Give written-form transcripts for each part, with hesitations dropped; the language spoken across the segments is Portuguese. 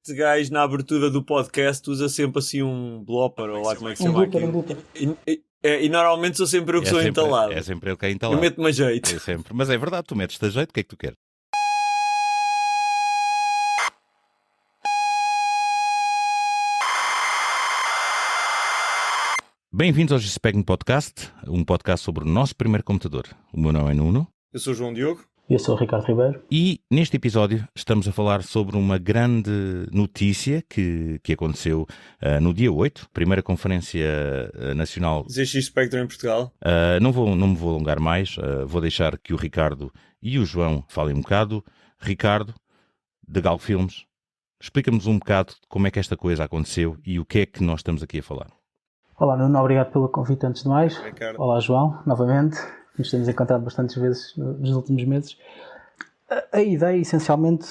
Este gajo na abertura do podcast usa sempre assim um blooper, ou lá como é que se chama aquilo. E normalmente sou sempre eu que sou entalado. É sempre eu que é entalado. Eu meto-me a jeito. É sempre. Mas é verdade, tu metes-te a jeito, o que é que tu queres? Bem-vindos ao G-Spectrum Podcast, um podcast sobre o nosso primeiro computador. O meu nome é Nuno. Eu sou o João Diogo. Eu sou o Ricardo Ribeiro. E neste episódio estamos a falar sobre uma grande notícia que aconteceu no dia 8, primeira conferência nacional ZX Spectrum em Portugal. Não me vou alongar mais, vou deixar que o Ricardo e o João falem um bocado. Ricardo, de Galgo Filmes, explica-nos um bocado como é que esta coisa aconteceu e o que é que nós estamos aqui a falar. Olá Nuno, obrigado pelo convite antes de mais. Ricardo. Olá João, novamente. Nos temos encontrado bastantes vezes nos últimos meses. A ideia, essencialmente,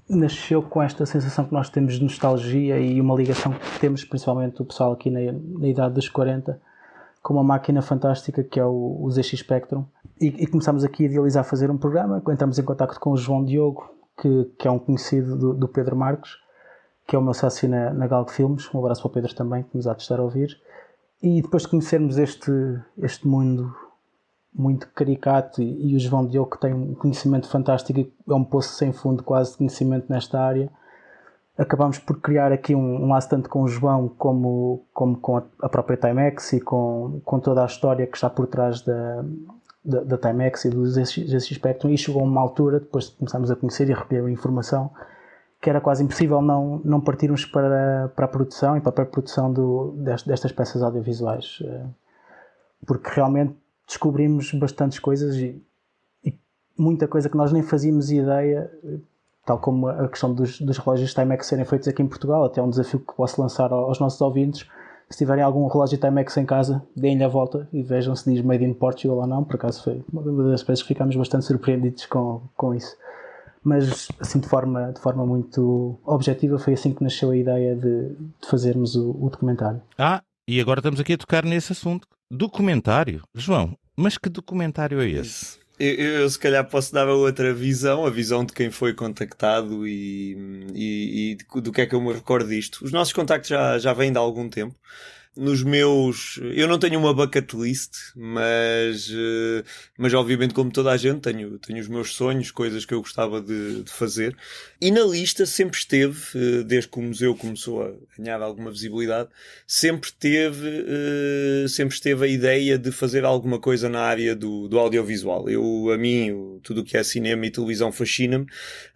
nasceu com esta sensação que nós temos de nostalgia e uma ligação que temos, principalmente o pessoal aqui na idade dos 40, com uma máquina fantástica que é o ZX Spectrum. E começámos aqui a idealizar fazer um programa. Entramos em contacto com o João Diogo, que é um conhecido do Pedro Marcos, que é o meu sócio na Galgo Filmes. Um abraço para o Pedro também, que nos há de estar a ouvir. E depois de conhecermos este mundo muito caricato e o João Diogo, que tem um conhecimento fantástico e é um poço sem fundo quase de conhecimento nesta área, acabámos por criar aqui um laço tanto com o João como com a própria Timex e com toda a história que está por trás da Timex e do ZX Spectrum. E chegou a uma altura, depois de começarmos a conhecer e a recolher a informação, que era quase impossível não partirmos para a produção e para a pré-produção destas peças audiovisuais, porque realmente descobrimos bastantes coisas e muita coisa que nós nem fazíamos ideia, tal como a questão dos relógios Timex serem feitos aqui em Portugal. Até um desafio que posso lançar aos nossos ouvintes: se tiverem algum relógio Timex em casa, deem-lhe a volta e vejam se diz Made in Portugal ou não. Por acaso foi uma das vezes que ficámos bastante surpreendidos com isso. Mas assim, de forma muito objetiva, foi assim que nasceu a ideia de fazermos o documentário. E agora estamos aqui a tocar nesse assunto. Documentário? João, mas que documentário é esse? Eu se calhar posso dar outra visão, a visão de quem foi contactado e do que é que eu me recordo disto. Os nossos contactos já vêm de algum tempo. Eu não tenho uma bucket list, mas obviamente, como toda a gente, tenho os meus sonhos, coisas que eu gostava de fazer. E na lista sempre esteve, desde que o museu começou a ganhar alguma visibilidade, sempre esteve a ideia de fazer alguma coisa na área do audiovisual. Tudo o que é cinema e televisão fascina-me.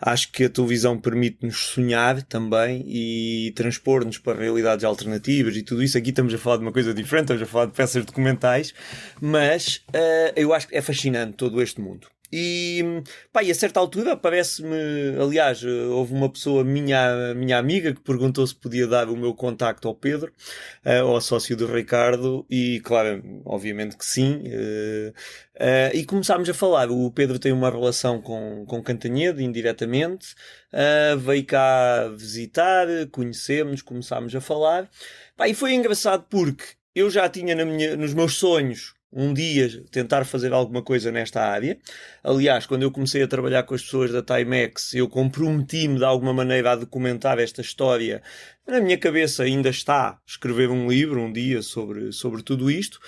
Acho que a televisão permite-nos sonhar também e transpor-nos para realidades alternativas e tudo isso. Aqui estamos a falar de uma coisa diferente, estamos a falar de peças documentais, mas eu acho que é fascinante todo este mundo. E a certa altura parece-me, aliás, houve uma pessoa, minha amiga, que perguntou se podia dar o meu contacto ao Pedro, ao sócio do Ricardo, e claro, obviamente que sim. E começámos a falar. O Pedro tem uma relação com Cantanhede, indiretamente, veio cá visitar, conhecemos, começámos a falar. E foi engraçado porque eu já tinha nos meus sonhos um dia tentar fazer alguma coisa nesta área. Aliás, quando eu comecei a trabalhar com as pessoas da Timex, eu comprometi-me de alguma maneira a documentar esta história. Na minha cabeça ainda está escrever um livro um dia sobre tudo isto.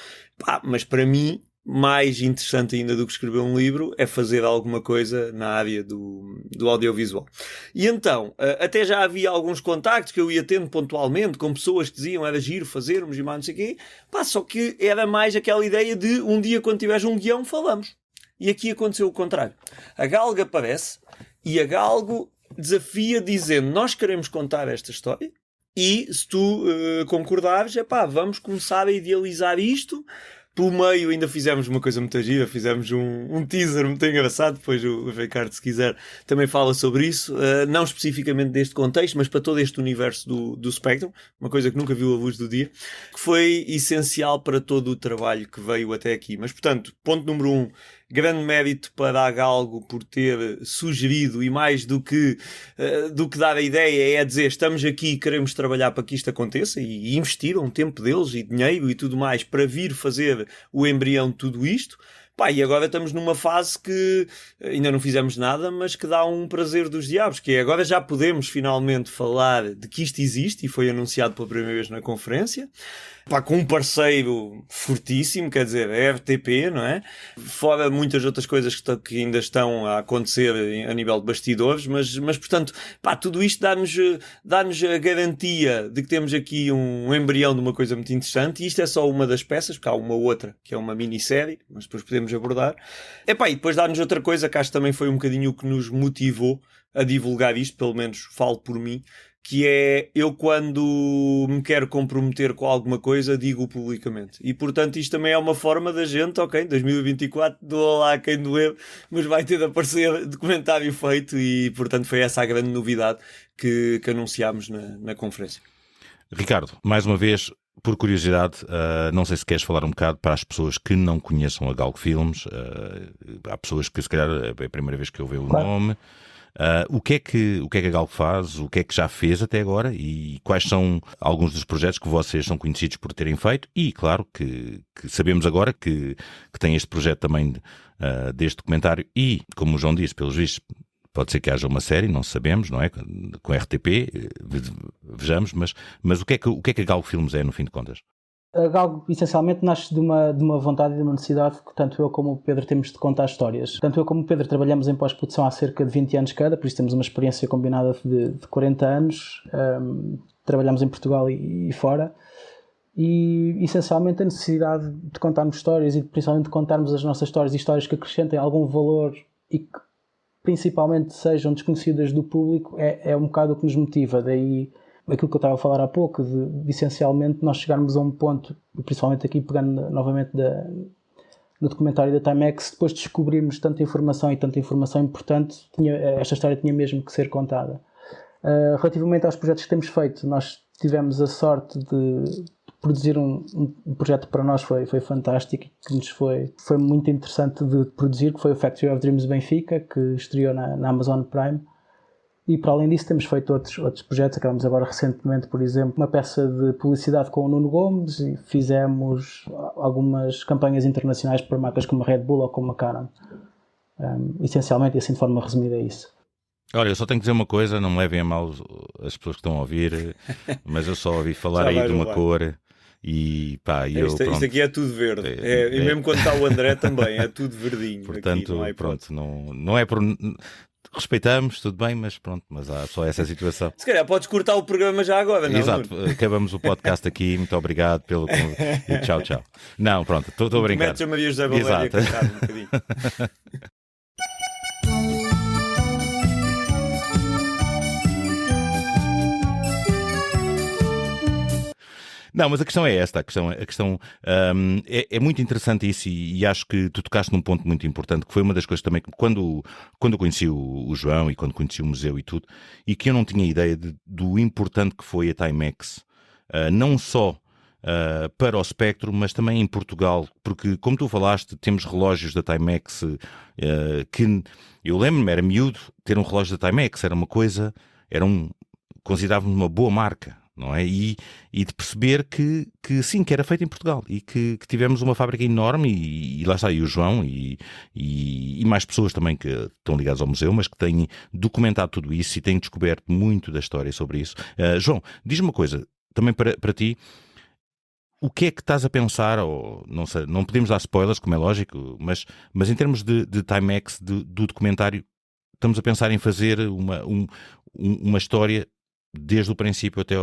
Mas para mim, mais interessante ainda do que escrever um livro é fazer alguma coisa na área do audiovisual. E então, até já havia alguns contactos que eu ia tendo pontualmente com pessoas que diziam era giro fazermos e mais não sei o quê. Só que era mais aquela ideia de um dia, quando tiveres um guião, falamos. E aqui aconteceu o contrário. A Galgo aparece e a Galgo desafia dizendo: nós queremos contar esta história e se tu concordares, vamos começar a idealizar isto. Pelo meio ainda fizemos uma coisa muito gira, fizemos um teaser muito engraçado, depois o Ricardo, se quiser, também fala sobre isso, não especificamente deste contexto, mas para todo este universo do Spectrum, uma coisa que nunca viu a luz do dia, que foi essencial para todo o trabalho que veio até aqui. Mas, portanto, ponto número 1, grande mérito para a Galgo por ter sugerido, e mais do que dar a ideia, é dizer: estamos aqui e queremos trabalhar para que isto aconteça, e investiram tempo deles e dinheiro e tudo mais para vir fazer o embrião de tudo isto. Pá, e agora estamos numa fase que ainda não fizemos nada, mas que dá um prazer dos diabos, que é agora já podemos finalmente falar de que isto existe e foi anunciado pela primeira vez na conferência. Pá, com um parceiro fortíssimo, quer dizer, a RTP, não é? Fora muitas outras coisas que ainda estão a acontecer a nível de bastidores, mas portanto, pá, tudo isto dá-nos a garantia de que temos aqui um embrião de uma coisa muito interessante, e isto é só uma das peças, porque há uma outra, que é uma minissérie, mas depois podemos abordar. Epá, e depois dá-nos outra coisa, que acho que também foi um bocadinho o que nos motivou a divulgar isto, pelo menos falo por mim, que é, eu quando me quero comprometer com alguma coisa, digo publicamente. E portanto isto também é uma forma da gente, ok, 2024, doa lá quem doer, mas vai ter de aparecer documentário feito, e portanto foi essa a grande novidade que anunciámos na conferência. Ricardo, mais uma vez, por curiosidade, não sei se queres falar um bocado para as pessoas que não conheçam a Galgo Filmes, há pessoas que se calhar é a primeira vez que ouvem o nome. O que é que a Galgo faz, o que é que já fez até agora e quais são alguns dos projetos que vocês são conhecidos por terem feito, e claro que sabemos agora que tem este projeto também deste documentário e, como o João disse, pelos vistos pode ser que haja uma série, não sabemos, não é? Com RTP, vejamos, mas o que é que a Galgo Filmes é, no fim de contas? A Galgo, essencialmente, nasce de uma vontade e de uma necessidade que tanto eu como o Pedro temos de contar histórias. Tanto eu como o Pedro trabalhamos em pós-produção há cerca de 20 anos cada, por isso temos uma experiência combinada de 40 anos. Trabalhamos em Portugal e fora. E, essencialmente, a necessidade de contarmos histórias e principalmente de contarmos as nossas histórias e histórias que acrescentem algum valor e que principalmente sejam desconhecidas do público é um bocado o que nos motiva. Daí aquilo que eu estava a falar há pouco, de essencialmente nós chegarmos a um ponto, principalmente aqui pegando novamente no documentário da Timex, depois de descobrirmos tanta informação importante, esta história tinha mesmo que ser contada. Relativamente aos projetos que temos feito, nós tivemos a sorte de produzir um projeto que para nós foi fantástico, que nos foi muito interessante de produzir, que foi o Factory of Dreams Benfica, que estreou na Amazon Prime. E para além disso temos feito outros projetos. Acabamos agora recentemente, por exemplo, uma peça de publicidade com o Nuno Gomes, e fizemos algumas campanhas internacionais para marcas como a Red Bull ou como a Canon. Essencialmente, e assim de forma resumida, é isso. Olha, eu só tenho que dizer uma coisa, não me levem a mal as pessoas que estão a ouvir, mas eu só ouvi falar aí de uma cor e pá, isto aqui é tudo verde. E mesmo quando está o André também, é tudo verdinho. Portanto, aqui, pronto, não é por... Respeitamos, tudo bem, mas pronto, mas há só essa situação. Se calhar podes cortar o programa já agora, não? Exato, acabamos o podcast aqui, muito obrigado pelo... e tchau, tchau. Não, pronto, estou a brincar. Metes a Maria José Valéria a cantar um bocadinho. Não, mas a questão é esta, é muito interessante isso e acho que tu tocaste num ponto muito importante, que foi uma das coisas também que quando eu conheci o João e quando conheci o museu e tudo, e que eu não tinha ideia do importante que foi a Timex, não só para o espectro, mas também em Portugal, porque como tu falaste, temos relógios da Timex que eu lembro-me, era miúdo, ter um relógio da Timex era uma coisa, considerávamos uma boa marca. Não é? E de perceber que sim, que era feito em Portugal e que tivemos uma fábrica enorme e lá está, e o João e mais pessoas também que estão ligadas ao museu, mas que têm documentado tudo isso e têm descoberto muito da história sobre isso. João, diz-me uma coisa, também para ti, o que é que estás a pensar, ou não sei, não podemos dar spoilers, como é lógico, mas em termos de Timex, do documentário, estamos a pensar em fazer uma história desde o princípio até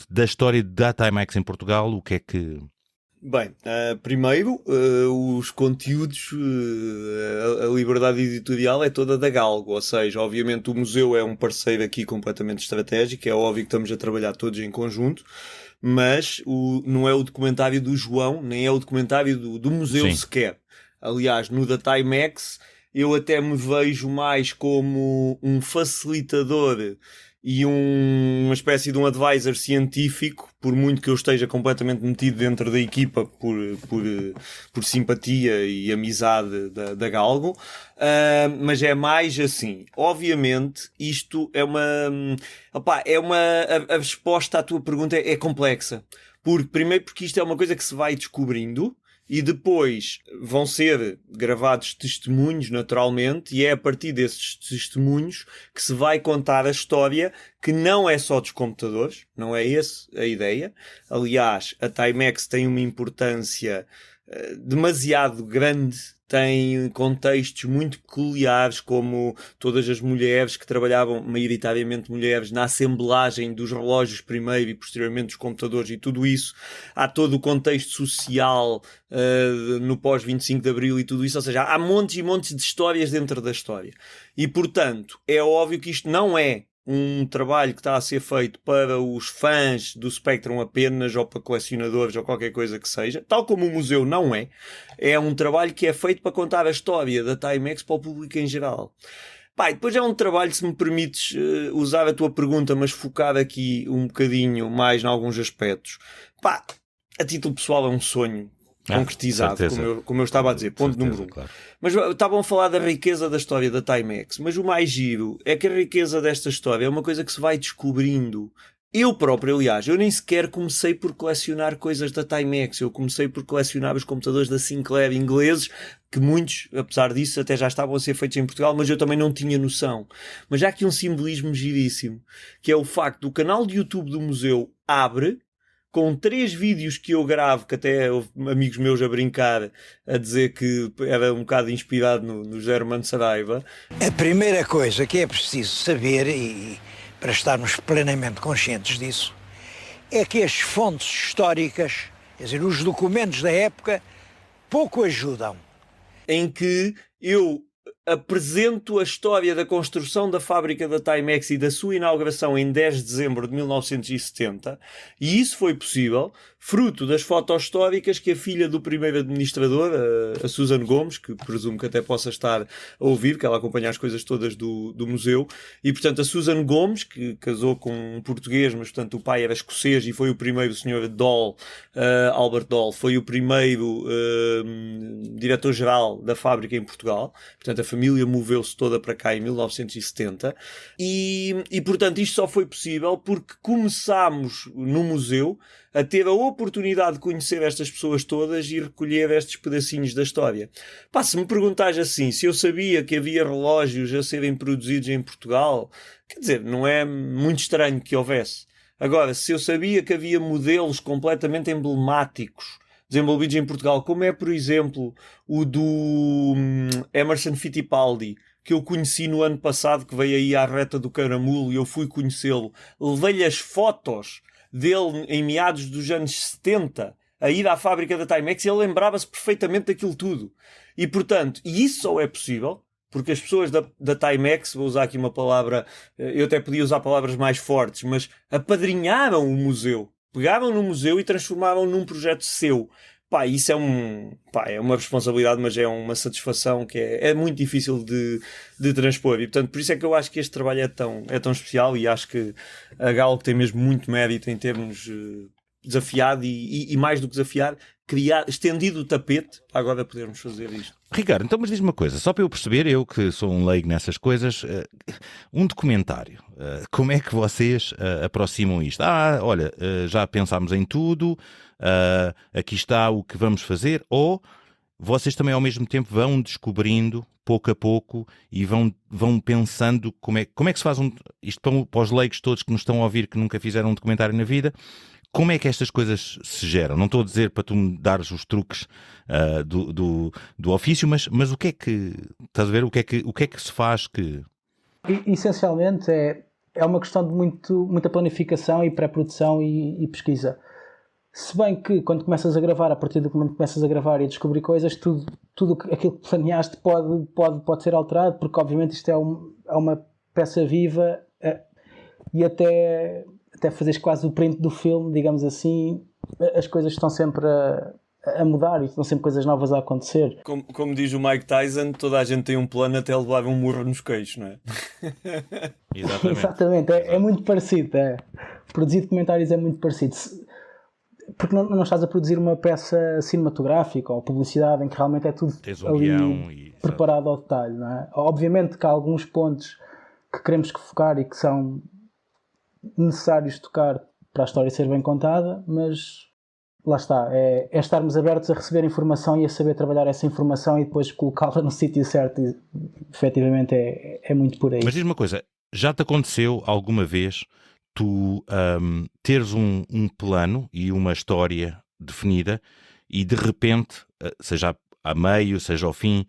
da história da Timex em Portugal, o que é que... Bem, primeiro, os conteúdos, a liberdade editorial é toda da Galgo, ou seja, obviamente o museu é um parceiro aqui completamente estratégico, é óbvio que estamos a trabalhar todos em conjunto, mas não é o documentário do João, nem é o documentário do museu sequer. Aliás, no da Timex, eu até me vejo mais como um facilitador e uma espécie de um advisor científico, por muito que eu esteja completamente metido dentro da equipa por simpatia e amizade da Galgo, mas é mais assim. Obviamente, isto é a resposta à tua pergunta é complexa. Primeiro porque isto é uma coisa que se vai descobrindo, e depois vão ser gravados testemunhos, naturalmente, e é a partir desses testemunhos que se vai contar a história, que não é só dos computadores, não é essa a ideia. Aliás, a Timex tem uma importância demasiado grande, tem contextos muito peculiares, como todas as mulheres que trabalhavam, maioritariamente mulheres, na assemblagem dos relógios primeiro e posteriormente dos computadores e tudo isso. Há todo o contexto social no pós-25 de Abril e tudo isso, ou seja, há montes e montes de histórias dentro da história. E, portanto, é óbvio que isto não é um trabalho que está a ser feito para os fãs do Spectrum apenas, ou para colecionadores, ou qualquer coisa que seja, tal como o museu não é. É um trabalho que é feito para contar a história da Timex para o público em geral. Pá, e depois é um trabalho, se me permites usar a tua pergunta, mas focar aqui um bocadinho mais em alguns aspectos. Pá, a título pessoal é um sonho concretizado, como eu estava a dizer, ponto número 1. Claro. Mas estavam a falar da riqueza da história da Timex, mas o mais giro é que a riqueza desta história é uma coisa que se vai descobrindo. Eu próprio, aliás, eu nem sequer comecei por colecionar coisas da Timex, eu comecei por colecionar os computadores da Sinclair ingleses, que muitos, apesar disso, até já estavam a ser feitos em Portugal, mas eu também não tinha noção. Mas há aqui um simbolismo giríssimo, que é o facto do canal de YouTube do museu abre, com 3 vídeos que eu gravo, que até houve amigos meus a brincar, a dizer que era um bocado inspirado no José Armando Saraiva. A primeira coisa que é preciso saber, e para estarmos plenamente conscientes disso, é que as fontes históricas, quer dizer, os documentos da época, pouco ajudam. Em que eu apresento a história da construção da fábrica da Timex e da sua inauguração em 10 de dezembro de 1970, e isso foi possível fruto das fotos históricas que a filha do primeiro administrador, a Susan Gomes, que presumo que até possa estar a ouvir, que ela acompanha as coisas todas do museu, e portanto a Susan Gomes, que casou com um português, mas portanto o pai era escocês e foi o primeiro, o senhor Doll, Albert Doll, foi o primeiro diretor-geral da fábrica em Portugal. Portanto, a família moveu-se toda para cá em 1970 e portanto, isto só foi possível porque começámos no museu a ter a oportunidade de conhecer estas pessoas todas e recolher estes pedacinhos da história. Pá, se me perguntares assim, se eu sabia que havia relógios a serem produzidos em Portugal, quer dizer, não é muito estranho que houvesse. Agora, se eu sabia que havia modelos completamente emblemáticos desenvolvidos em Portugal, como é, por exemplo, o do Emerson Fittipaldi, que eu conheci no ano passado, que veio aí à reta do Caramulo e eu fui conhecê-lo, levei-lhe as fotos dele em meados dos anos 70 a ir à fábrica da Timex e ele lembrava-se perfeitamente daquilo tudo. E, portanto, isso só é possível porque as pessoas da Timex, vou usar aqui uma palavra, eu até podia usar palavras mais fortes, mas apadrinharam o museu. Pegaram no museu e transformaram num projeto seu. Pá, isso é uma responsabilidade, mas é uma satisfação que é muito difícil de transpor. E, portanto, por isso é que eu acho que este trabalho é tão especial e acho que a Galp tem mesmo muito mérito em termos desafiado e mais do que desafiar, estendido o tapete para agora podermos fazer isto. Ricardo, então mas diz-me uma coisa, só para eu perceber, eu que sou um leigo nessas coisas, um documentário, como é que vocês aproximam isto? Olha, já pensámos em tudo, aqui está o que vamos fazer, ou vocês também ao mesmo tempo vão descobrindo pouco a pouco e vão pensando como é que se faz isto para os leigos todos que nos estão a ouvir que nunca fizeram um documentário na vida. Como é que estas coisas se geram? Não estou a dizer para tu me dares os truques do ofício, mas o que é que estás a ver? O que é que se faz que... Essencialmente é uma questão de muita planificação e pré-produção e pesquisa. Se bem que quando começas a gravar, a partir do momento que começas a gravar e a descobrir coisas, tudo aquilo que planeaste pode ser alterado, porque obviamente isto é uma peça viva e até fazeres quase o print do filme, digamos assim, as coisas estão sempre a mudar e estão sempre coisas novas a acontecer. Como diz o Mike Tyson, toda a gente tem um plano até levar um murro nos queixos, não é? Exatamente. É muito parecido. Produzir documentários é muito parecido. Porque não estás a produzir uma peça cinematográfica ou publicidade em que realmente é tudo ali preparado ao detalhe, não é? Obviamente que há alguns pontos que queremos focar e que são necessários tocar para a história ser bem contada, mas lá está, é estarmos abertos a receber informação e a saber trabalhar essa informação e depois colocá-la no sítio certo. E, efetivamente é muito por aí. Mas diz-me uma coisa, já te aconteceu alguma vez tu teres um plano e uma história definida e de repente, seja a meio, seja ao fim,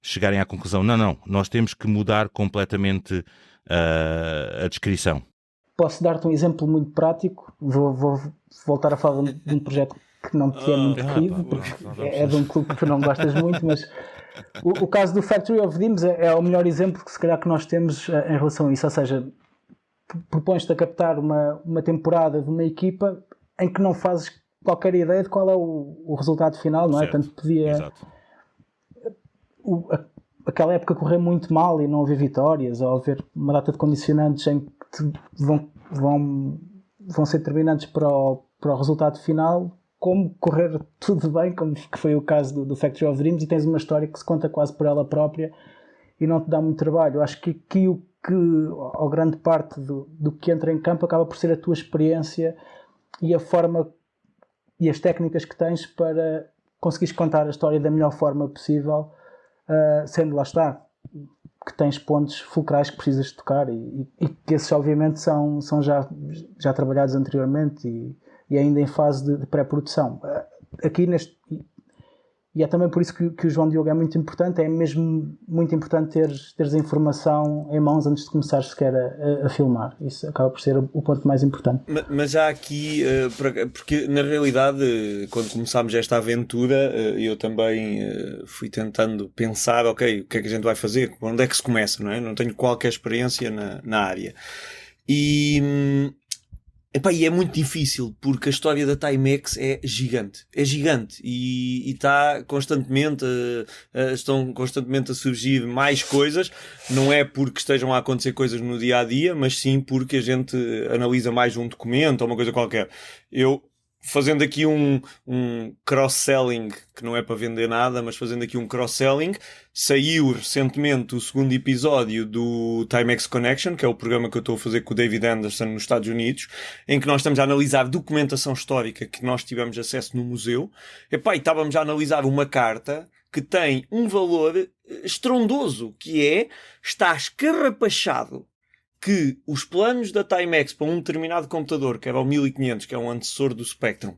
chegarem à conclusão, não, nós temos que mudar completamente a descrição? Posso dar-te um exemplo muito prático. Vou voltar a falar de um projeto que não te é muito querido, porque é de um clube que tu não gostas muito, mas o caso do Factory of Dreams é o melhor exemplo que se calhar que nós temos em relação a isso. Ou seja, propões-te a captar uma temporada de uma equipa em que não fazes qualquer ideia de qual é o resultado final, não é? Certo. Portanto, podia... Exato. Aquela época correr muito mal e não haver vitórias, ou haver uma data de condicionantes em que vão ser determinantes para o resultado final, como correr tudo bem, como que foi o caso do Factory of Dreams, e tens uma história que se conta quase por ela própria e não te dá muito trabalho. Eu acho que aqui ou grande parte do que entra em campo acaba por ser a tua experiência e a forma e as técnicas que tens para conseguires contar a história da melhor forma possível, sendo, lá está, que tens pontos fulcrais que precisas de tocar e que esses obviamente são já trabalhados anteriormente e ainda em fase de pré-produção. Aqui e é também por isso que o João Diogo é muito importante, é mesmo muito importante teres a informação em mãos antes de começar sequer a filmar. Isso acaba por ser o ponto mais importante. Mas há aqui, porque na realidade, quando começámos esta aventura, eu também fui tentando pensar, ok, o que é que a gente vai fazer? Onde é que se começa, não é? Não tenho qualquer experiência na área. E é muito difícil, porque a história da Timex é gigante e está constantemente, estão constantemente a surgir mais coisas. Não é porque estejam a acontecer coisas no dia a dia, mas sim porque a gente analisa mais um documento ou uma coisa qualquer. Eu, fazendo aqui um cross-selling, que não é para vender nada, mas fazendo aqui um cross-selling, saiu recentemente o segundo episódio do Timex Connection, que é o programa que eu estou a fazer com o David Anderson nos Estados Unidos, em que nós estamos a analisar documentação histórica que nós tivemos acesso no museu. E estávamos a analisar uma carta que tem um valor estrondoso, que está escarrapachado que os planos da Timex para um determinado computador, que era o 1500, que é um antecessor do Spectrum,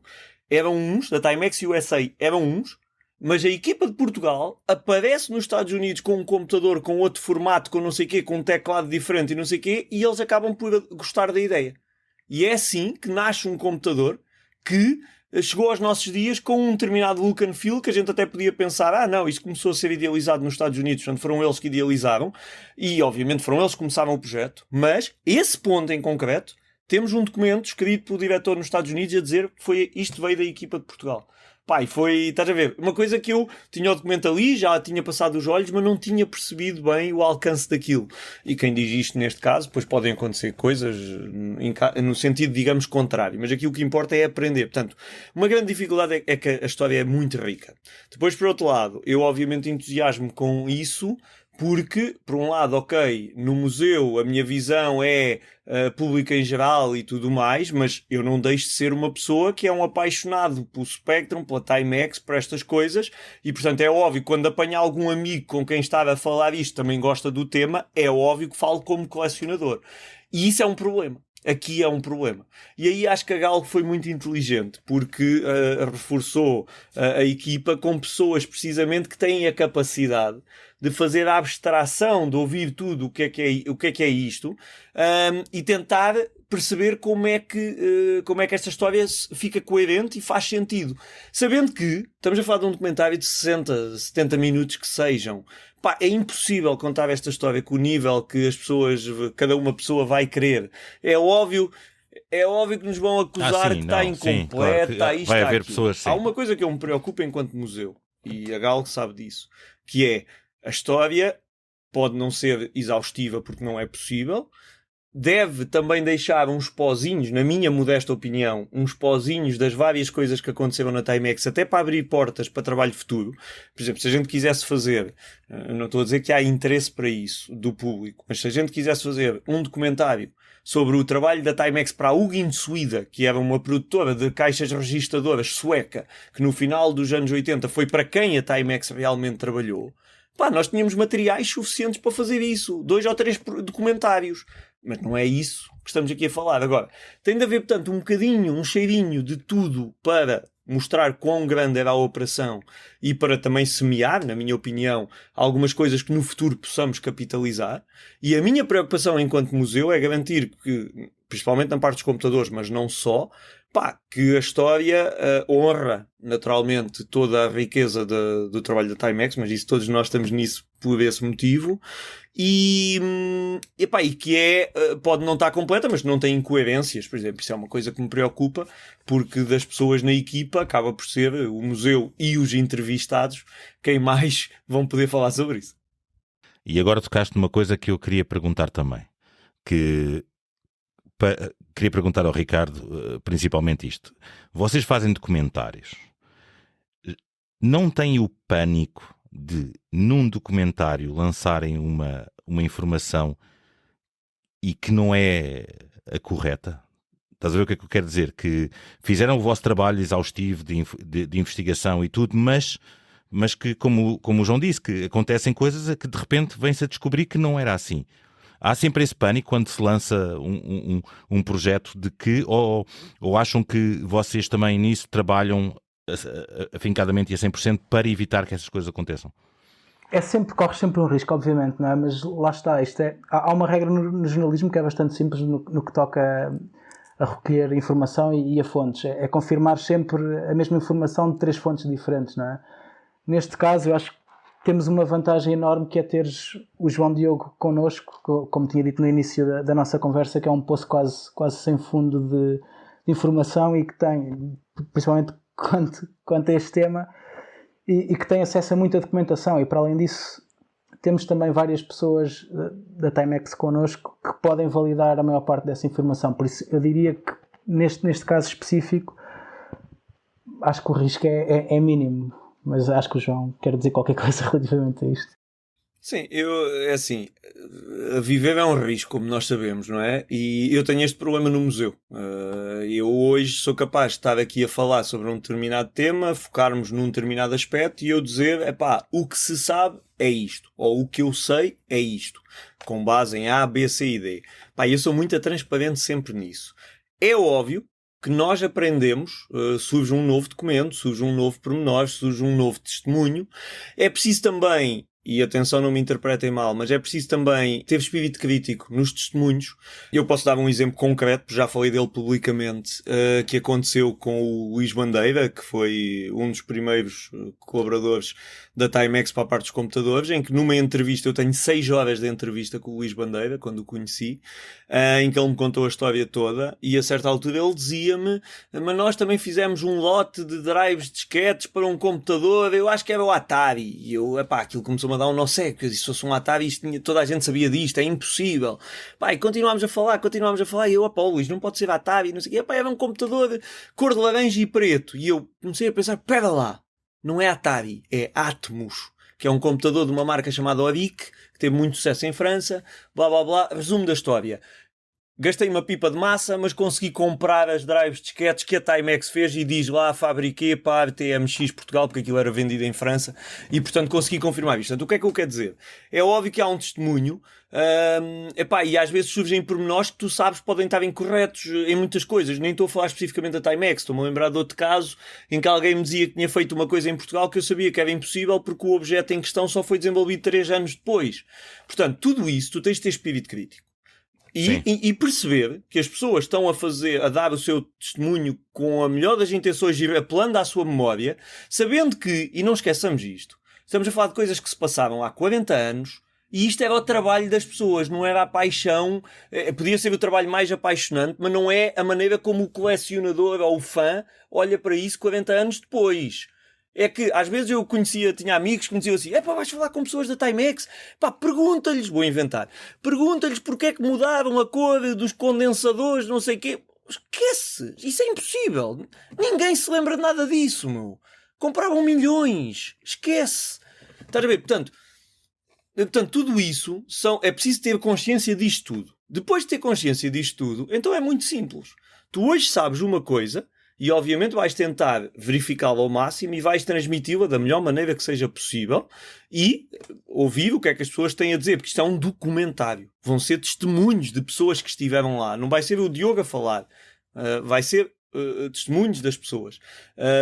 eram uns, da Timex USA eram uns, mas a equipa de Portugal aparece nos Estados Unidos com um computador com outro formato, com não sei o quê, com um teclado diferente e não sei o quê, e eles acabam por gostar da ideia. E é assim que nasce um computador que chegou aos nossos dias com um determinado look and feel que a gente até podia pensar, não, isto começou a ser idealizado nos Estados Unidos, portanto foram eles que idealizaram e obviamente foram eles que começaram o projeto, mas esse ponto em concreto, temos um documento escrito pelo diretor nos Estados Unidos a dizer que isto veio da equipa de Portugal. E foi, estás a ver, uma coisa que eu tinha o documento ali, já tinha passado os olhos, mas não tinha percebido bem o alcance daquilo. E quem diz isto neste caso, depois podem acontecer coisas no sentido, digamos, contrário. Mas aqui o que importa é aprender. Portanto, uma grande dificuldade é que a história é muito rica. Depois, por outro lado, eu obviamente entusiasmo com isso, porque, por um lado, ok, no museu a minha visão é pública em geral e tudo mais, mas eu não deixo de ser uma pessoa que é um apaixonado pelo Spectrum, pela Timex, por estas coisas, e portanto é óbvio que quando apanhar algum amigo com quem estar a falar isto também gosta do tema, é óbvio que falo como colecionador. E isso é um problema. Aqui é um problema. E aí acho que a Galgo foi muito inteligente, porque reforçou a equipa com pessoas precisamente que têm a capacidade de fazer a abstração, de ouvir tudo o que é isto, e tentar perceber como é que esta história fica coerente e faz sentido. Sabendo que estamos a falar de um documentário de 60, 70 minutos que sejam. É impossível contar esta história com o nível que cada uma pessoa vai querer. É óbvio que nos vão acusar que está incompleta, claro, vai haver pessoas, sim. Há uma coisa que eu me preocupo enquanto museu, e a Galgo sabe disso, que é a história pode não ser exaustiva porque não é possível, deve também deixar uns pozinhos, na minha modesta opinião, uns pozinhos das várias coisas que aconteceram na Timex, até para abrir portas para trabalho futuro. Por exemplo, se a gente quisesse fazer, não estou a dizer que há interesse para isso do público, mas se a gente quisesse fazer um documentário sobre o trabalho da Timex para a Ugin Suida, que era uma produtora de caixas registadoras sueca, que no final dos anos 80 foi para quem a Timex realmente trabalhou, pá, nós tínhamos materiais suficientes para fazer isso. 2 ou 3 documentários. Mas não é isso que estamos aqui a falar. Agora, tem de haver, portanto, um bocadinho, um cheirinho de tudo para mostrar quão grande era a operação e para também semear, na minha opinião, algumas coisas que no futuro possamos capitalizar. E a minha preocupação enquanto museu é garantir que, principalmente na parte dos computadores, mas não só, pá, que a história honra naturalmente toda a riqueza do trabalho da Timex, mas isso todos nós estamos nisso por esse motivo, e que pode não estar completa, mas não tem incoerências, por exemplo. Isso é uma coisa que me preocupa, porque das pessoas na equipa acaba por ser o museu e os entrevistados quem mais vão poder falar sobre isso. E agora tocaste numa coisa que eu queria perguntar também, queria perguntar ao Ricardo principalmente isto. Vocês fazem documentários. Não têm o pânico de, num documentário, lançarem uma informação e que não é a correta? Estás a ver o que é que eu quero dizer? Que fizeram o vosso trabalho exaustivo de investigação e tudo, mas que, como o João disse, que acontecem coisas que de repente vem-se a descobrir que não era assim. Há sempre esse pânico quando se lança um projeto de que, ou acham que vocês também nisso trabalham afincadamente e a 100% para evitar que essas coisas aconteçam? Corres sempre um risco, obviamente, não é? Mas lá está, há uma regra no jornalismo que é bastante simples no que toca a recolher informação e a fontes. É confirmar sempre a mesma informação de 3 fontes diferentes, não é? Neste caso, eu acho que temos uma vantagem enorme, que é teres o João Diogo connosco, como tinha dito no início da nossa conversa, que é um poço quase sem fundo de informação e que tem, principalmente quanto a este tema, e que tem acesso a muita documentação. E para além disso, temos também várias pessoas da Timex connosco que podem validar a maior parte dessa informação. Por isso, eu diria que neste caso específico, acho que o risco é mínimo. Mas acho que o João quer dizer qualquer coisa relativamente a isto. Sim, viver é um risco, como nós sabemos, não é? E eu tenho este problema no museu. Eu hoje sou capaz de estar aqui a falar sobre um determinado tema, focarmos num determinado aspecto e eu dizer, o que se sabe é isto, ou o que eu sei é isto, com base em A, B, C e D. Eu sou muito transparente sempre nisso. É óbvio que nós aprendemos, surge um novo documento, surge um novo pormenor, surge um novo testemunho. É preciso também, e atenção, não me interpretem mal, mas é preciso também ter espírito crítico nos testemunhos. Eu posso dar um exemplo concreto, já falei dele publicamente, que aconteceu com o Luís Bandeira, que foi um dos primeiros colaboradores da Timex para a parte dos computadores, em que numa entrevista, eu tenho 6 horas de entrevista com o Luís Bandeira, quando o conheci, em que ele me contou a história toda, e a certa altura ele dizia-me, mas nós também fizemos um lote de drives disquetes para um computador, eu acho que era o Atari, e eu, aquilo começou-me a dar um nó seco, eu disse, se fosse um Atari, toda a gente sabia disto, é impossível. E continuámos a falar, e eu, Luís, não pode ser Atari, não sei o quê, era um computador cor de laranja e preto, e eu comecei a pensar, pera lá, não é Atari, é Atmos, que é um computador de uma marca chamada Oric, que teve muito sucesso em França, blá blá blá. Resumo da história. Gastei uma pipa de massa, mas consegui comprar as drives disquetes que a Timex fez e diz lá, fabriquei para a TMX Portugal, porque aquilo era vendido em França, e portanto consegui confirmar isto. Portanto, o que é que eu quero dizer? É óbvio que há um testemunho, e às vezes surgem pormenores que tu sabes podem estar incorretos em muitas coisas. Nem estou a falar especificamente da Timex, estou-me a lembrar de outro caso em que alguém me dizia que tinha feito uma coisa em Portugal que eu sabia que era impossível porque o objeto em questão só foi desenvolvido 3 anos depois. Portanto, tudo isso tu tens de ter espírito crítico. E perceber que as pessoas estão a dar o seu testemunho com a melhor das intenções e apelando à sua memória, sabendo que, e não esqueçamos isto, estamos a falar de coisas que se passaram há 40 anos, e isto era o trabalho das pessoas, não era a paixão, podia ser o trabalho mais apaixonante, mas não é a maneira como o colecionador ou o fã olha para isso 40 anos depois. É que às vezes eu tinha amigos que me diziam assim: vais falar com pessoas da Timex? Pergunta-lhes, vou inventar, pergunta-lhes porque é que mudaram a cor dos condensadores, não sei o quê. Esquece, isso é impossível. Ninguém se lembra de nada disso, meu. Compravam milhões, esquece. Estás a ver? Portanto, tudo isso é preciso ter consciência disto tudo. Depois de ter consciência disto tudo, então é muito simples. Tu hoje sabes uma coisa e obviamente vais tentar verificá-la ao máximo e vais transmiti-la da melhor maneira que seja possível e ouvir o que é que as pessoas têm a dizer, porque isto é um documentário. Vão ser testemunhos de pessoas que estiveram lá. Não vai ser o Diogo a falar. Vai ser testemunhos das pessoas.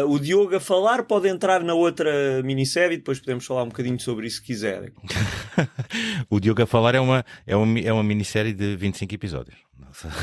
O Diogo a falar pode entrar na outra minissérie, depois podemos falar um bocadinho sobre isso se quiserem. O Diogo a falar é uma minissérie de 25 episódios.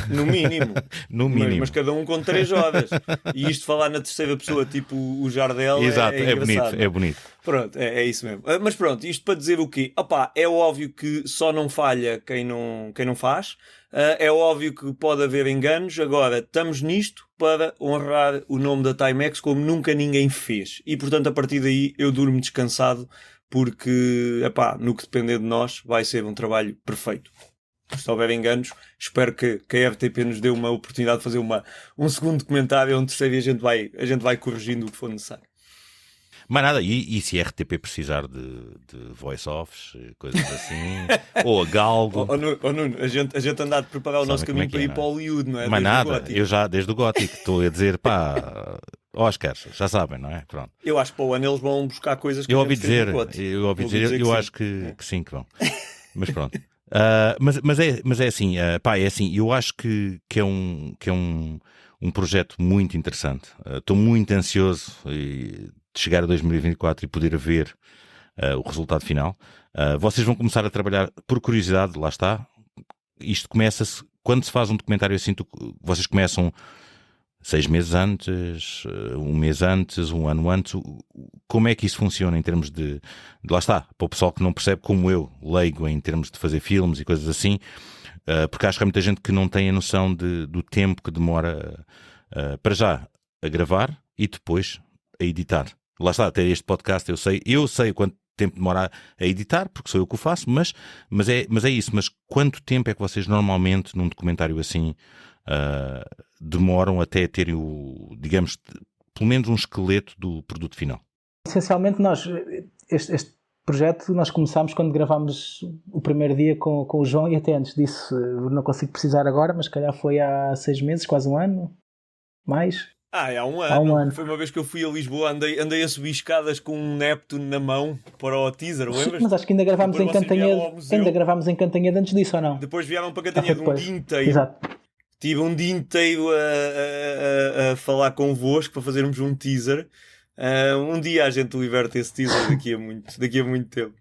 No mínimo. No mínimo. Mas cada um com 3 horas. E isto falar na terceira pessoa, tipo o Jardel, exato, é engraçado. É bonito. Pronto, é isso mesmo. Mas pronto, isto para dizer o quê? É óbvio que só não falha quem não faz. É óbvio que pode haver enganos. Agora, estamos nisto para honrar o nome da Timex como nunca ninguém fez. E, portanto, a partir daí eu durmo descansado porque, no que depender de nós, vai ser um trabalho perfeito. Se houver enganos, espero que a RTP nos dê uma oportunidade de fazer um segundo documentário, um terceiro, e a gente vai corrigindo o que for necessário. Mas nada, e se a RTP precisar de voice-offs, coisas assim, ou a Galgo... Nuno, a gente anda a preparar o nosso caminho para ir para Hollywood, não é? Mas nada, eu já desde o Gótico estou a dizer, Oscars, já sabem, não é? Pronto. Eu acho que para o ano eles vão buscar coisas que eu ouvi dizer, eu acho que sim que vão. Mas pronto. Mas é assim, eu acho que é um projeto muito interessante. Estou muito ansioso de chegar a 2024 e poder ver o resultado final. Vocês vão começar a trabalhar por curiosidade, lá está. Isto começa-se, quando se faz um documentário assim, vocês começam 6 meses antes, 1 mês antes, 1 ano antes. Como é que isso funciona em termos de lá está, para o pessoal que não percebe, como eu, leigo em termos de fazer filmes e coisas assim, porque acho que há muita gente que não tem a noção do tempo que demora para já a gravar e depois a editar. Lá está, até este podcast eu sei quanto tempo demora a editar, porque sou eu que o faço, mas é isso. Mas quanto tempo é que vocês normalmente num documentário assim demoram até terem digamos, pelo menos um esqueleto do produto final? Essencialmente este projeto nós começámos quando gravámos o primeiro dia com o João, e até antes disso não consigo precisar agora, mas se calhar foi há 6 meses, quase 1 ano, mais. Há um ano. Foi uma vez que eu fui a Lisboa, andei a subir escadas com um Neptune na mão para o teaser, lembras? Mas acho que ainda gravámos em Cantanhede antes disso, ou não? Depois vieram para Cantanhede um dia inteiro. Exato. Tive um dia inteiro a falar convosco para fazermos um teaser. Um dia a gente liberta esse teaser daqui a muito tempo.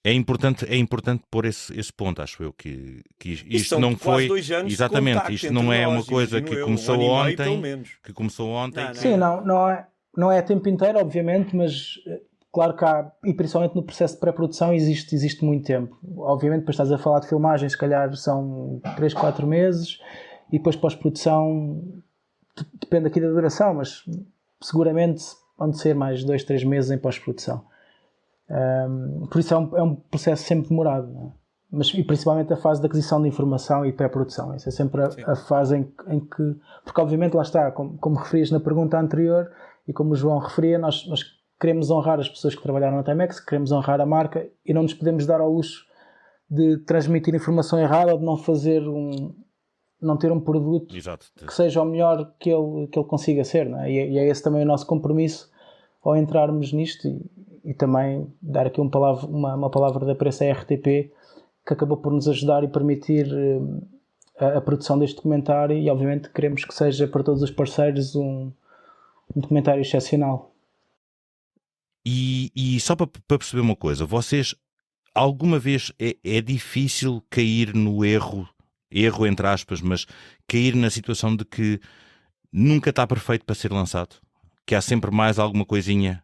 É importante pôr esse ponto, acho eu, que isto não foi... 2 anos exatamente, isto não é uma coisa que começou ontem. Sim, não é a tempo inteiro, obviamente, mas claro que há, e principalmente no processo de pré-produção existe muito tempo. Obviamente, depois estás a falar de filmagens, se calhar são 3, 4 meses, e depois pós-produção, depende aqui da duração, mas seguramente vão ser mais 2, 3 meses em pós-produção. Por isso é um processo sempre demorado, não é? Mas, e principalmente a fase de aquisição de informação e pré-produção. Essa é sempre a fase em que... Porque obviamente lá está, como referias na pergunta anterior e como o João referia, nós queremos honrar as pessoas que trabalharam na Timex, queremos honrar a marca e não nos podemos dar ao luxo de transmitir informação errada ou de não ter um produto que seja o melhor que ele consiga ser, não é? E é esse também o nosso compromisso ao entrarmos nisto e também dar aqui uma palavra de apreço à RTP, que acabou por nos ajudar e permitir a produção deste documentário, e obviamente queremos que seja para todos os parceiros um documentário excepcional. E só para perceber uma coisa, vocês alguma vez é difícil cair no erro entre aspas, mas cair na situação de que nunca está perfeito para ser lançado? Que há sempre mais alguma coisinha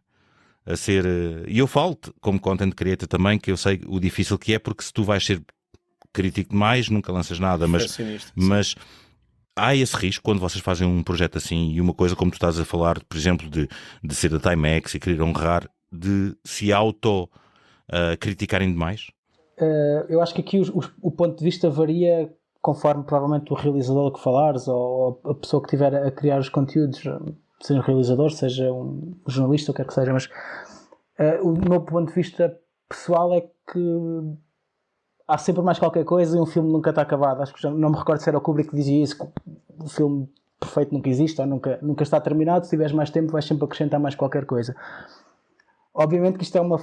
a ser... E eu falo como content creator também, que eu sei o difícil que é, porque se tu vais ser crítico demais, nunca lanças nada, mas há esse risco quando vocês fazem um projeto assim e uma coisa como tu estás a falar, por exemplo, de ser da Timex e querer honrar, de se criticarem demais? Eu acho que aqui o ponto de vista varia conforme provavelmente o realizador que falares ou a pessoa que estiver a criar os conteúdos, seja um realizador, seja um jornalista, o que quer que seja, mas o meu ponto de vista pessoal é que há sempre mais qualquer coisa e um filme nunca está acabado. Acho que já não me recordo se era o Kubrick que dizia isso, que o filme perfeito nunca existe ou nunca está terminado. Se tiveres mais tempo vais sempre acrescentar mais qualquer coisa. Obviamente que isto é uma...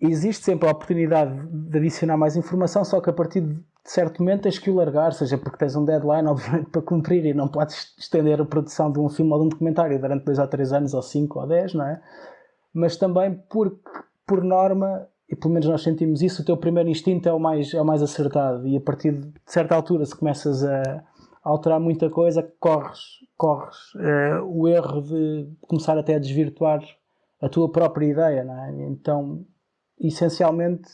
Existe sempre a oportunidade de adicionar mais informação, só que a partir de certo momento tens que o largar, seja porque tens um deadline, obviamente, para cumprir, e não podes estender a produção de um filme ou de um documentário durante 2 ou 3 anos, ou 5 ou 10, não é? Mas também porque, por norma, e pelo menos nós sentimos isso, o teu primeiro instinto é o mais acertado, e a partir de certa altura, se começas a alterar muita coisa, corres o erro de começar até a desvirtuar a tua própria ideia, não é? Então, essencialmente,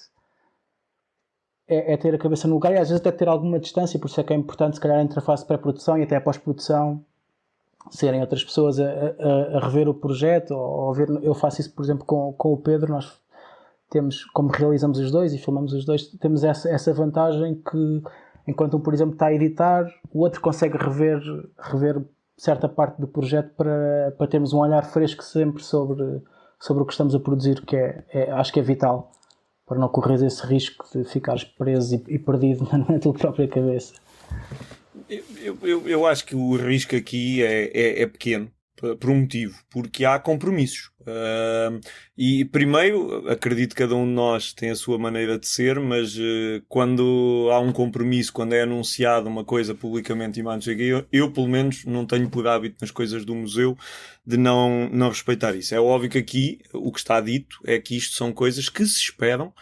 é ter a cabeça no lugar e às vezes até ter alguma distância, por isso é que é importante, se calhar, entre a fase de pré-produção e até a pós-produção, serem outras pessoas a rever o projeto, ou ver. Eu faço isso, por exemplo, com o Pedro. Nós temos, como realizamos os dois e filmamos os dois, temos essa vantagem que, enquanto um, por exemplo, está a editar, o outro consegue rever certa parte do projeto para termos um olhar fresco sempre sobre o que estamos a produzir, que acho que é vital, para não correr esse risco de ficares preso e perdido na tua própria cabeça. Eu acho que o risco aqui é pequeno, por um motivo, porque há compromissos. E primeiro, acredito que cada um de nós tem a sua maneira de ser, mas quando há um compromisso, quando é anunciado uma coisa publicamente e mais não sei o quê, eu pelo menos não tenho por hábito nas coisas do museu de não respeitar isso. É óbvio que aqui o que está dito é que isto são coisas que se esperam,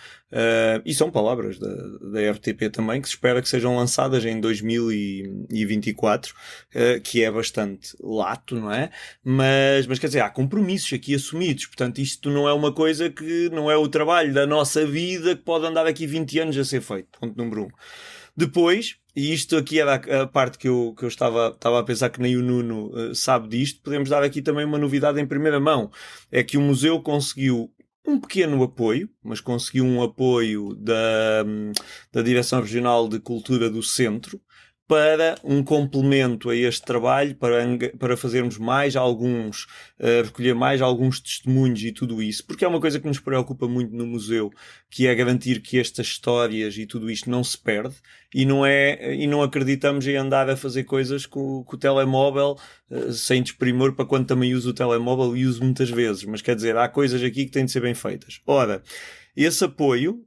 e são palavras da RTP também, que se espera que sejam lançadas em 2024, que é bastante lato, não é? Mas quer dizer, há compromissos aqui assumidos, portanto isto não é uma coisa que não é o trabalho da nossa vida que pode andar aqui 20 anos a ser feito, ponto número 1. Depois, e isto aqui era a parte que eu estava a pensar que nem o Nuno sabe disto, podemos dar aqui também uma novidade em primeira mão, é que o museu conseguiu um pequeno apoio, mas conseguiu um apoio da Direção Regional de Cultura do Centro, para um complemento a este trabalho, para fazermos mais alguns, recolher mais alguns testemunhos e tudo isso, porque é uma coisa que nos preocupa muito no museu, que é garantir que estas histórias e tudo isto não se perde, e não acreditamos em andar a fazer coisas com o telemóvel, sem desprimor para quando também uso o telemóvel e uso muitas vezes, mas quer dizer, há coisas aqui que têm de ser bem feitas. Ora, esse apoio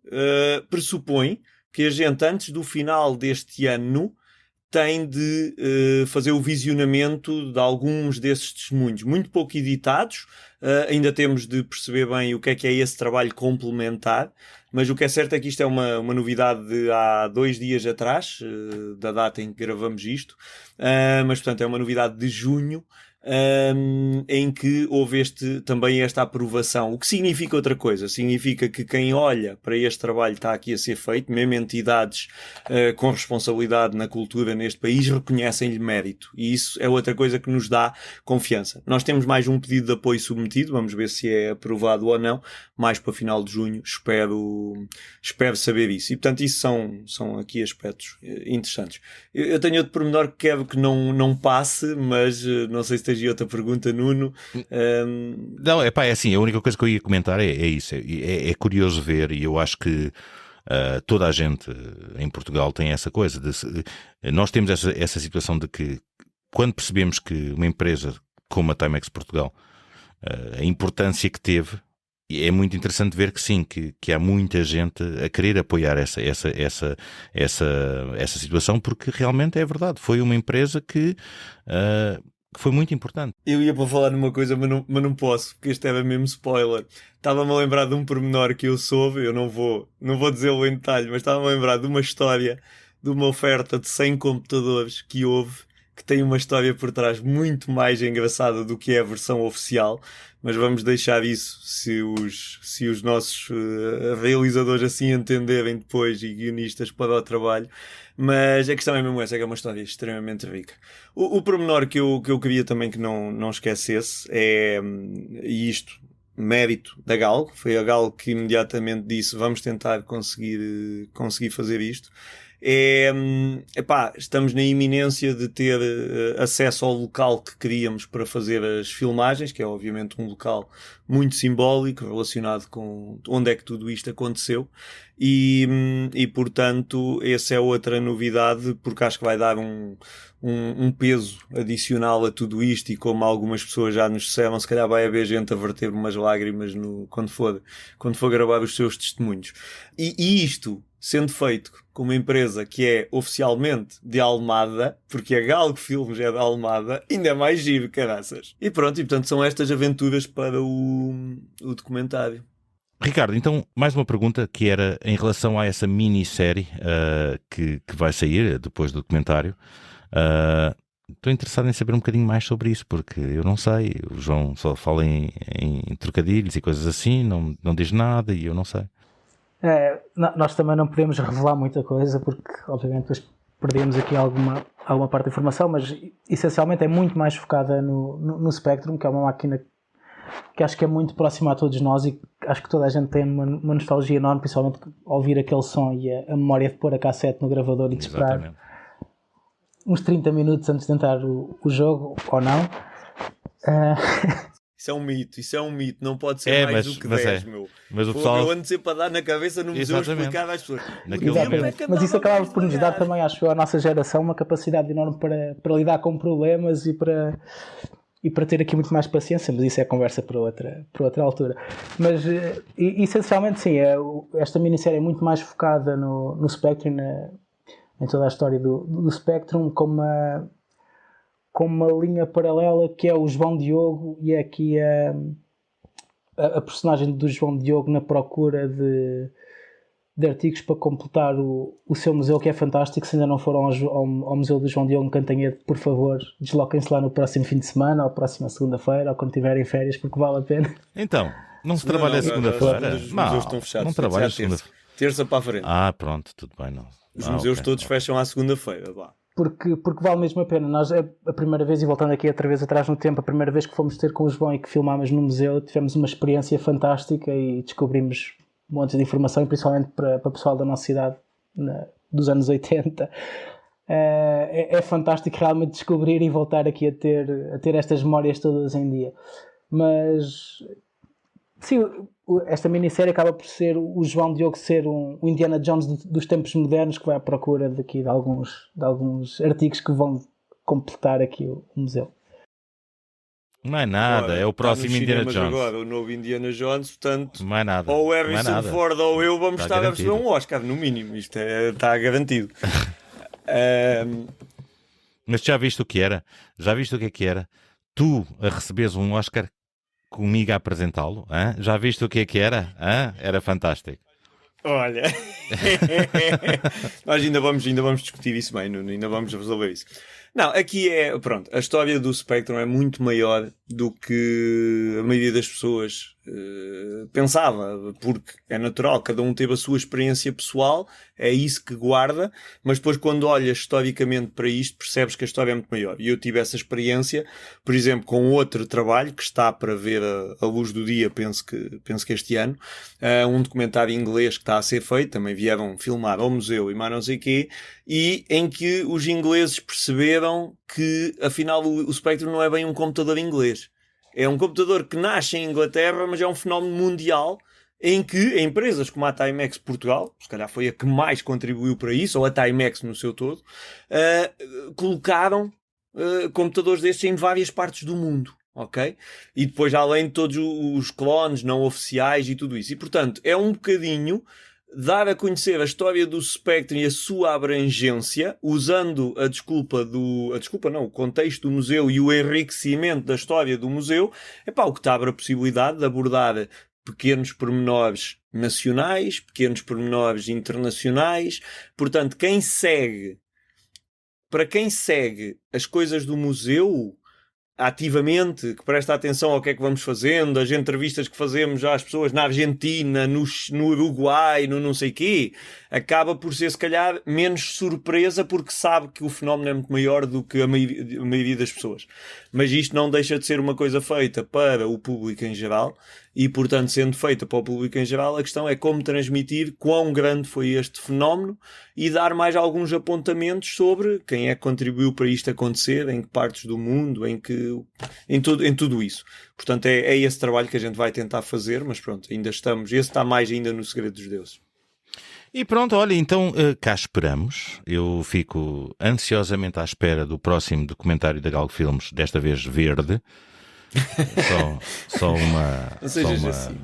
pressupõe que a gente, antes do final deste ano, tem de fazer o visionamento de alguns desses testemunhos, muito pouco editados. Ainda temos de perceber bem o que é esse trabalho complementar, mas o que é certo é que isto é uma novidade de há 2 dias atrás, da data em que gravamos isto, mas portanto é uma novidade de junho, em que houve também esta aprovação. O que significa outra coisa? Significa que quem olha para este trabalho está aqui a ser feito, mesmo entidades com responsabilidade na cultura neste país reconhecem-lhe mérito, e isso é outra coisa que nos dá confiança. Nós temos mais um pedido de apoio submetido, vamos ver se é aprovado ou não, mais para final de junho, espero saber isso, e portanto isso são aqui aspectos interessantes. Eu tenho outro pormenor que quero que não passe, mas não sei se tens outra pergunta, Nuno. Não, é assim, a única coisa que eu ia comentar é isso, é curioso ver, e eu acho que toda a gente em Portugal tem essa coisa, nós temos essa situação de que quando percebemos que uma empresa como a Timex Portugal, a importância que teve, é muito interessante ver que sim, que há muita gente a querer apoiar essa situação, porque realmente é verdade, foi uma empresa que foi muito importante. Eu ia para falar numa coisa, mas não posso, porque este era mesmo spoiler. Estava-me a lembrar de um pormenor que eu soube, eu não vou dizê-lo em detalhe, mas estava-me a lembrar de uma história, de uma oferta de 100 computadores que houve, que tem uma história por trás muito mais engraçada do que é a versão oficial, mas vamos deixar isso se os nossos realizadores assim entenderem depois e guionistas para o trabalho. Mas a questão é mesmo essa, é que é uma história extremamente rica. O pormenor que eu queria também que não esquecesse é, e isto, mérito da Galgo, foi a Galgo que imediatamente disse vamos tentar conseguir fazer isto. Estamos na iminência de ter acesso ao local que queríamos para fazer as filmagens, que é obviamente um local muito simbólico relacionado com onde é que tudo isto aconteceu e portanto essa é outra novidade, porque acho que vai dar um peso adicional a tudo isto, e como algumas pessoas já nos disseram, se calhar vai haver gente a verter umas lágrimas quando for gravar os seus testemunhos. E isto sendo feito com uma empresa que é oficialmente de Almada, porque a Galgo Filmes é de Almada, ainda é mais giro, caraças. E pronto, e portanto são estas aventuras para o documentário. Ricardo, então, mais uma pergunta que era em relação a essa minissérie que vai sair depois do documentário. Estou interessado em saber um bocadinho mais sobre isso, porque eu não sei, o João só fala em trocadilhos e coisas assim, não diz nada e eu não sei. Nós também não podemos revelar muita coisa, porque obviamente depois perdemos aqui alguma parte da informação, mas essencialmente é muito mais focada no Spectrum, que é uma máquina que acho que é muito próxima a todos nós, e acho que toda a gente tem uma nostalgia enorme, principalmente ao ouvir aquele som e a memória de pôr a cassete no gravador e de esperar uns 30 minutos antes de entrar o jogo, ou não. Isso é um mito, não pode ser mais do que 10, meu. Mas o pessoal... Eu ando sempre a dar na cabeça no museu explicar às pessoas. Mas isso acaba por nos dar também, acho eu, à nossa geração, uma capacidade enorme para lidar com problemas e para ter aqui muito mais paciência, mas isso é conversa para outra altura. Mas, essencialmente, sim, esta minissérie é muito mais focada no Spectrum, em toda a história do Spectrum, com uma linha paralela que é o João Diogo, e é aqui a personagem do João Diogo na procura de artigos para completar o seu museu, que é fantástico. Se ainda não foram ao Museu do João Diogo no Cantanhede, por favor, desloquem-se lá no próximo fim de semana, ou próxima segunda-feira, ou quando tiverem férias, porque vale a pena. Então, não se trabalha segunda-feira? Os museus estão fechados. Não trabalha segunda-feira. Terça para a frente. Pronto, tudo bem. Não. Os museus todos fecham à segunda-feira. Porque vale mesmo a pena. Nós, a primeira vez, e voltando aqui outra vez atrás no tempo, a primeira vez que fomos ter com o João e que filmámos no museu, tivemos uma experiência fantástica e descobrimos montes de informação, e principalmente para o pessoal da nossa idade, dos anos 80. É fantástico realmente descobrir e voltar aqui a ter estas memórias todas em dia. Mas, sim, esta minissérie acaba por ser o João Diogo ser o Indiana Jones dos tempos modernos, que vai à procura de alguns artigos que vão completar aqui o museu. Não é nada, é o próximo Indiana Jones. Agora, o novo Indiana Jones, portanto, não é nada, ou o Harrison Ford ou eu vamos estar a receber um Oscar, no mínimo. Isto está garantido. Mas já viste o que era? Já viste o que é que era? Tu a receberes um Oscar comigo a apresentá-lo? Já viste o que é que era? Era fantástico. Olha, nós ainda vamos discutir isso bem, Nuno, ainda vamos resolver isso. Não, aqui pronto, a história do Spectrum é muito maior do que a maioria das pessoas pensava, porque é natural, cada um teve a sua experiência pessoal, é isso que guarda, mas depois quando olhas historicamente para isto, percebes que a história é muito maior. E eu tive essa experiência, por exemplo, com outro trabalho que está para ver a luz do dia, penso que este ano, um documentário inglês que está a ser feito, também vieram filmar ao museu e mais não sei o quê, e em que os ingleses perceberam que afinal o Spectrum não é bem um computador inglês. É um computador que nasce em Inglaterra, mas é um fenómeno mundial, em que empresas como a Timex Portugal, se calhar foi a que mais contribuiu para isso, ou a Timex no seu todo, colocaram computadores destes em várias partes do mundo. Ok? E depois, além de todos os clones não oficiais e tudo isso. E, portanto, é um bocadinho dar a conhecer a história do Spectrum e a sua abrangência, usando o contexto do museu e o enriquecimento da história do museu, o que te abre a possibilidade de abordar pequenos pormenores nacionais, pequenos pormenores internacionais. Portanto, quem segue para quem segue as coisas do museu ativamente, que presta atenção ao que é que vamos fazendo, as entrevistas que fazemos às pessoas na Argentina, no Uruguai, no não sei quê, acaba por ser, se calhar, menos surpresa, porque sabe que o fenómeno é muito maior do que a maioria das pessoas. Mas isto não deixa de ser uma coisa feita para o público em geral, e, portanto, sendo feita para o público em geral, a questão é como transmitir quão grande foi este fenómeno e dar mais alguns apontamentos sobre quem é que contribuiu para isto acontecer, em que partes do mundo, em tudo isso. Portanto, é esse trabalho que a gente vai tentar fazer, mas pronto, ainda estamos. Esse está mais ainda no segredo dos deuses. E pronto, olha, então cá esperamos. Eu fico ansiosamente à espera do próximo documentário da Galgo Filmes, desta vez verde. Só uma. Não sejas assim.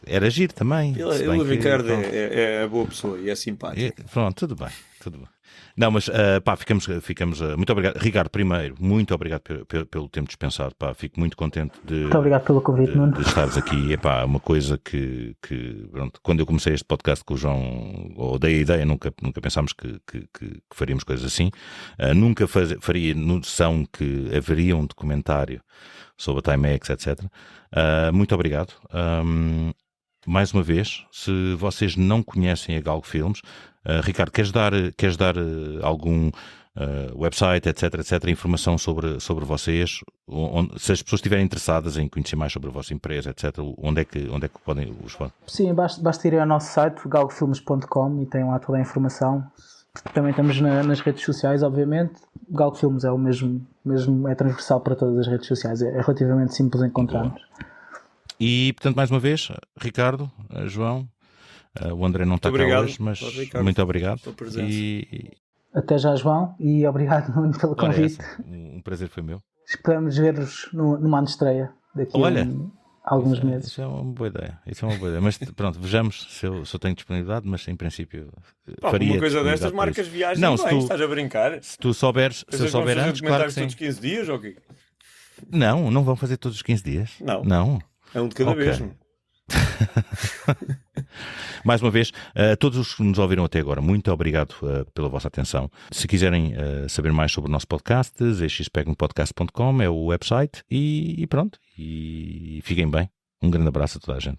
Era giro também. O Ricardo é boa pessoa e é simpático. Pronto, tudo bem. Não, mas ficamos muito obrigado. Ricardo, primeiro, muito obrigado pelo tempo dispensado. Fico muito contente muito obrigado pelo convite, Nuno. De estares aqui. Uma coisa que pronto, quando eu comecei este podcast com o João, ou dei a ideia, nunca pensámos que faríamos coisas assim. Nunca faria noção que haveria um documentário sobre a Timex, etc. Muito obrigado. Mais uma vez, se vocês não conhecem a Galgo Filmes, Ricardo, queres dar algum website, etc, informação sobre vocês? Se as pessoas estiverem interessadas em conhecer mais sobre a vossa empresa, etc, onde é que podem os falar? Sim, basta ir ao nosso site, galgofilmes.com, e tem lá toda a informação. Também estamos nas redes sociais, obviamente. Galgo Filmes é o mesmo, é transversal para todas as redes sociais, é relativamente simples encontrarmos. E, portanto, mais uma vez, Ricardo, João, o André não está cá hoje, mas muito obrigado. Até já, João, e obrigado, Nuno, pelo convite. Um prazer foi meu. Esperamos ver-vos numa estreia daqui a alguns meses. Isso é uma boa ideia. Mas pronto, vejamos se eu tenho disponibilidade, mas em princípio faria. Uma coisa destas marcas viagens, não, estás a brincar? Se tu souberes, se eu souber antes, claro que sim. Todos os 15 dias ou quê? Não vão fazer todos os 15 dias. Não. É um de cada vez. Mais uma vez, todos os que nos ouviram até agora, muito obrigado pela vossa atenção. Se quiserem saber mais sobre o nosso podcast, zxpecnopodcast.com é o website e pronto. E fiquem bem. Um grande abraço a toda a gente.